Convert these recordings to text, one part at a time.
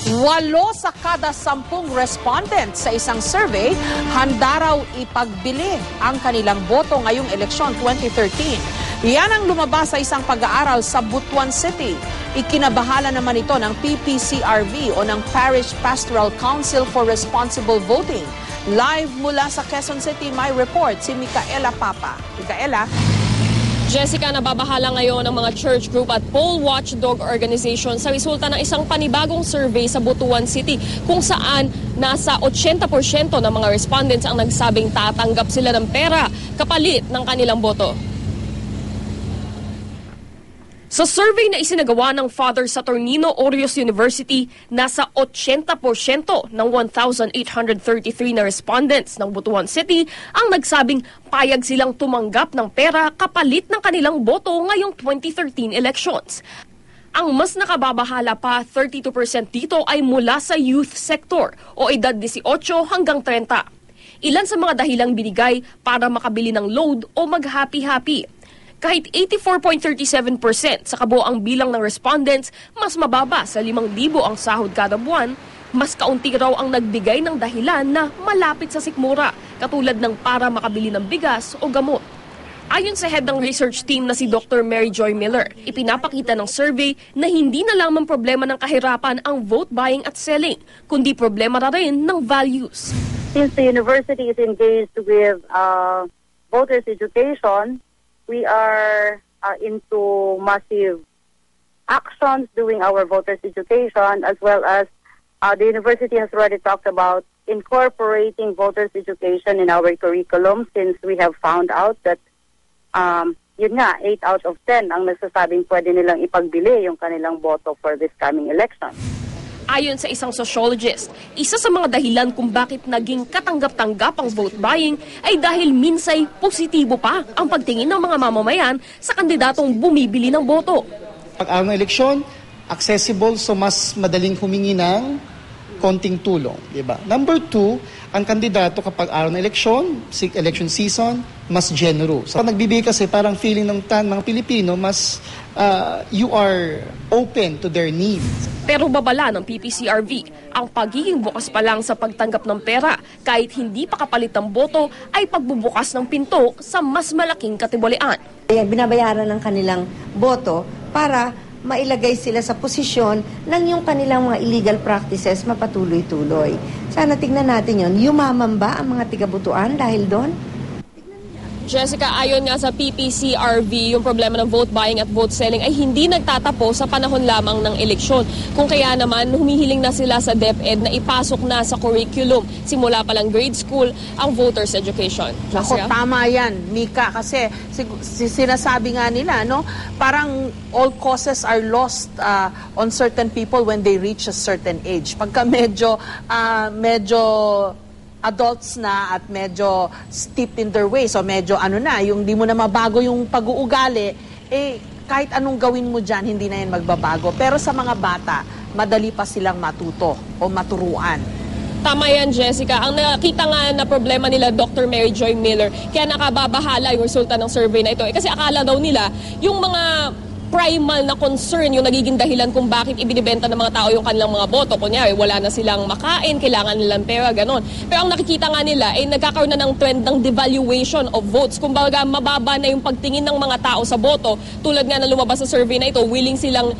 8 sa kada 10 respondents sa isang survey handa raw ipagbili ang kanilang boto ngayong eleksyon 2013. Yan ang lumabas sa isang pag-aaral sa Butuan City. Ikinabahala naman ito ng PPCRV o ng Parish Pastoral Council for Responsible Voting. Live mula sa Quezon City, may report si Micaela Papa. Micaela? Jessica, nababahala ngayon ng mga church group at poll watchdog organization sa resulta ng isang panibagong survey sa Butuan City kung saan nasa 80% ng mga respondents ang nagsabing tatanggap sila ng pera kapalit ng kanilang boto. Sa survey na isinagawa ng Father Saturnino Orios University, nasa 80% ng 1,833 na respondents ng Butuan City ang nagsabing payag silang tumanggap ng pera kapalit ng kanilang boto ngayong 2013 elections. Ang mas nakababahala pa, 32% dito ay mula sa youth sector o edad 18 hanggang 30. Ilan sa mga dahilang binigay para makabili ng load o mag-happy-happy. Kahit 84.37% sa kabuoang bilang ng respondents, mas mababa sa 5,000 ang sahod kada buwan, mas kaunti raw ang nagbigay ng dahilan na malapit sa sikmura, katulad ng para makabili ng bigas o gamot. Ayon sa head ng research team na si Dr. Mary Joy Miller, ipinapakita ng survey na hindi na lamang problema ng kahirapan ang vote buying at selling, kundi problema na rin ng values. Since the university is engaged with voters' education, we are into massive actions doing our voters' education, as well as the university has already talked about incorporating voters' education in our curriculum, since we have found out that 8 out of 10 ang nagsasabing pwede nilang ipagbili yung kanilang boto for this coming election. Ayon sa isang sociologist, isa sa mga dahilan kung bakit naging katanggap-tanggap ang vote buying ay dahil minsay positibo pa ang pagtingin ng mga mamamayan sa kandidatong bumibili ng boto. Pag-araw ng eleksyon, accessible, so mas madaling humingi ng konting tulong, diba? Number 2, ang kandidato kapag araw ng election season, mas generous. So nagbibigay kasi parang feeling ng mga Pilipino, mas you are open to their needs. Pero babala ng PPCRV, ang pagiging bukas pa lang sa pagtanggap ng pera kahit hindi pa kapalit ng boto ay pagbubukas ng pinto sa mas malaking katiwalian. Binabayaran ng kanilang boto para mailagay sila sa posisyon ng yung kanilang mga illegal practices mapatuloy-tuloy. Sana tignan natin yun. Yumaman ba ang mga tigabutuan dahil doon? Jessica, ayon nga sa PPCRV, yung problema ng vote buying at vote selling ay hindi nagtatapos sa panahon lamang ng eleksyon. Kung kaya naman, humihiling na sila sa DepEd na ipasok na sa curriculum, simula pa lang grade school, ang voters education. Ako, tama yan, Mika, kasi sinasabi nga nila, no, parang all causes are lost on certain people when they reach a certain age. Pagka medyo adults na at medyo steep in their ways, so medyo yung di mo na mabago yung pag-uugali, kahit anong gawin mo dyan, hindi na yan magbabago. Pero sa mga bata, madali pa silang matuto o maturuan. Tama yan, Jessica. Ang nakita nga na problema nila, Dr. Mary Joy Miller, kaya nakababahala yung resulta ng survey na ito. Kasi akala daw nila, yung mga primal na concern yung nagiging dahilan kung bakit ibinibenta ng mga tao yung kanilang mga boto. Kunyari, wala na silang makain, kailangan nilang pera, ganon. Pero ang nakikita nga nila ay nagkakaroon na ng trend ng devaluation of votes. Kumbaga, mababa na yung pagtingin ng mga tao sa boto. Tulad nga na lumabas sa survey na ito, willing silang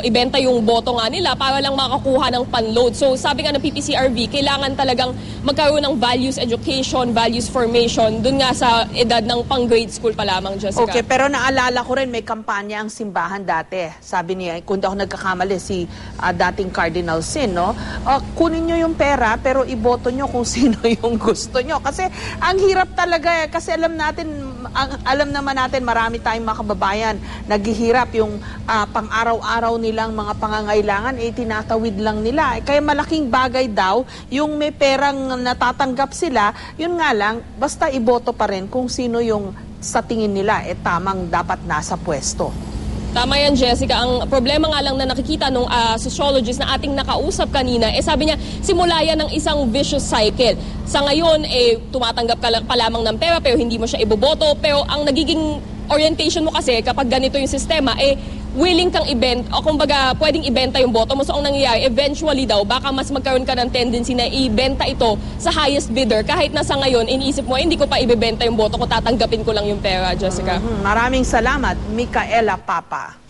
ibenta yung boto nga nila para lang makakuha ng panload. So sabi nga ng PPCRV, kailangan talagang magkaroon ng values education, values formation, dun nga sa edad ng pang-grade school pa lamang, Jessica. Okay, pero naalala ko rin, may kampanya ang simbahan dati. Sabi niya, kung ako nagkakamali, si dating Cardinal Sin, no? Kunin nyo yung pera, pero iboto nyo kung sino yung gusto nyo. Kasi ang hirap talaga, kasi alam naman natin, marami tayong mga kababayan, naghihirap yung pang-araw-araw nilang mga pangangailangan, tinatawid lang nila. Kaya malaking bagay daw, yung may perang natatanggap sila, yun nga lang, basta iboto pa rin kung sino yung sa tingin nila, tamang dapat nasa pwesto. Tama yan, Jessica. Ang problema nga lang na nakikita nung sociologist na ating nakausap kanina, sabi niya, simula yan ng isang vicious cycle. Sa ngayon, tumatanggap ka pa lamang ng pera pero hindi mo siya iboboto. Pero ang nagiging orientation mo kasi kapag ganito yung sistema, willing kang ibenta, o kumbaga pwedeng ibenta yung boto mo. So ang nangyayari, eventually daw, baka mas magkaroon ka ng tendency na ibenta ito sa highest bidder. Kahit nasa ngayon, iniisip mo, hindi ko pa ibebenta yung boto ko, tatanggapin ko lang yung pera, Jessica. Maraming salamat, Micaela Papa.